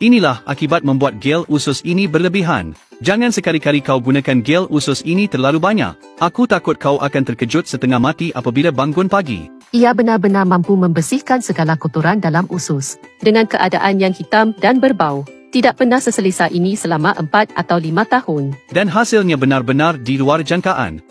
Inilah akibat membuat gel usus ini berlebihan. Jangan sekali-kali kau gunakan gel usus ini terlalu banyak. Aku takut kau akan terkejut setengah mati apabila bangun pagi. Ia benar-benar mampu membersihkan segala kotoran dalam usus. Dengan keadaan yang hitam dan berbau. Tidak pernah seselesa ini selama 4 atau 5 tahun. Dan hasilnya benar-benar di luar jangkaan.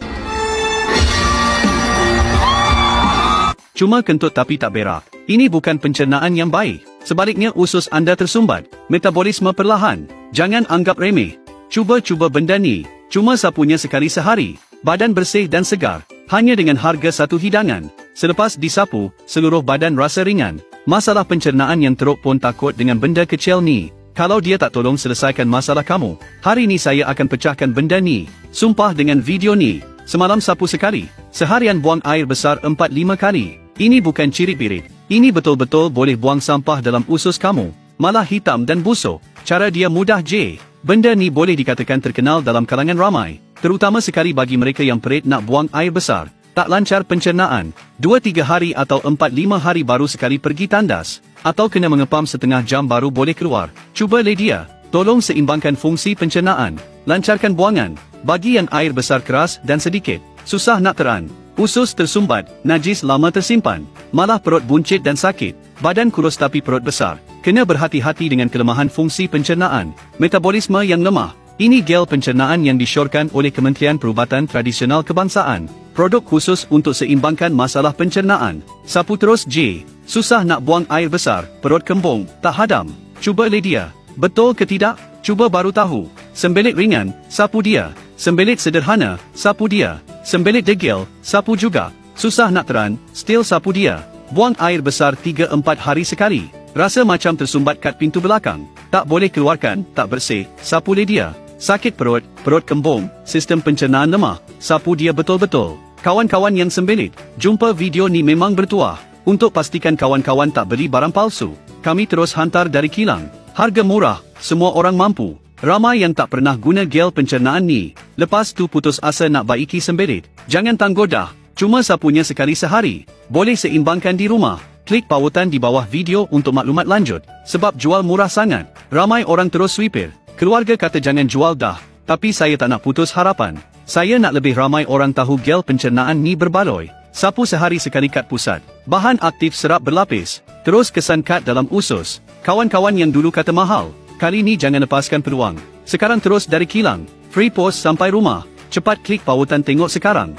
Cuma kentut tapi tak berak. Ini bukan pencernaan yang baik. Sebaliknya usus anda tersumbat. Metabolisme perlahan. Jangan anggap remeh. Cuba benda ni. Cuma sapunya sekali sehari. Badan bersih dan segar. Hanya dengan harga satu hidangan. Selepas disapu, seluruh badan rasa ringan. Masalah pencernaan yang teruk pun takut dengan benda kecil ni. Kalau dia tak tolong selesaikan masalah kamu, hari ni saya akan pecahkan benda ni. Sumpah dengan video ni. Semalam sapu sekali. Seharian buang air besar 4-5 kali. Ini bukan cirit-birit. Ini betul-betul boleh buang sampah dalam usus kamu. Malah hitam dan busuk. Cara dia mudah je. Benda ni boleh dikatakan terkenal dalam kalangan ramai. Terutama sekali bagi mereka yang perit nak buang air besar. Tak lancar pencernaan. 2-3 hari atau 4-5 hari baru sekali pergi tandas. Atau kena mengepam setengah jam baru boleh keluar. Cuba Lydia. Tolong seimbangkan fungsi pencernaan. Lancarkan buangan. Bagi yang air besar keras dan sedikit. Susah nak teran. Usus tersumbat, najis lama tersimpan. Malah perut buncit dan sakit. Badan kurus tapi perut besar. Kena berhati-hati dengan kelemahan fungsi pencernaan. Metabolisme yang lemah. Ini gel pencernaan yang disyorkan oleh Kementerian Perubatan Tradisional Kebangsaan. Produk khusus untuk seimbangkan masalah pencernaan. Sapu terus je. Susah nak buang air besar, perut kembung, tak hadam. Cuba Lydia. Betul ke tidak? Cuba baru tahu. Sembelit ringan, sapu dia. Sembelit sederhana, sapu dia. Sembelit degil, sapu juga. Susah nak teran, still sapu dia. Buang air besar 3-4 hari sekali. Rasa macam tersumbat kat pintu belakang. Tak boleh keluarkan, tak bersih, sapu Lydia. Sakit perut, perut kembung, sistem pencernaan lemah, sapu dia betul-betul. Kawan-kawan yang sembelit, jumpa video ni memang bertuah. Untuk pastikan kawan-kawan tak beli barang palsu, kami terus hantar dari kilang. Harga murah, semua orang mampu. Ramai yang tak pernah guna gel pencernaan ni. Lepas tu putus asa nak baiki sembelit. Jangan tanggodah, cuma sapunya sekali sehari. Boleh seimbangkan di rumah. Klik pautan di bawah video untuk maklumat lanjut. Sebab jual murah sangat, ramai orang terus sweeper. Keluarga kata jangan jual dah, tapi saya tak nak putus harapan. Saya nak lebih ramai orang tahu gel pencernaan ni berbaloi. Sapu sehari sekali kat pusat. Bahan aktif serap berlapis. Terus kesan kat dalam usus. Kawan-kawan yang dulu kata mahal, kali ni jangan lepaskan peluang. Sekarang terus dari kilang. Free post sampai rumah. Cepat klik pautan tengok sekarang.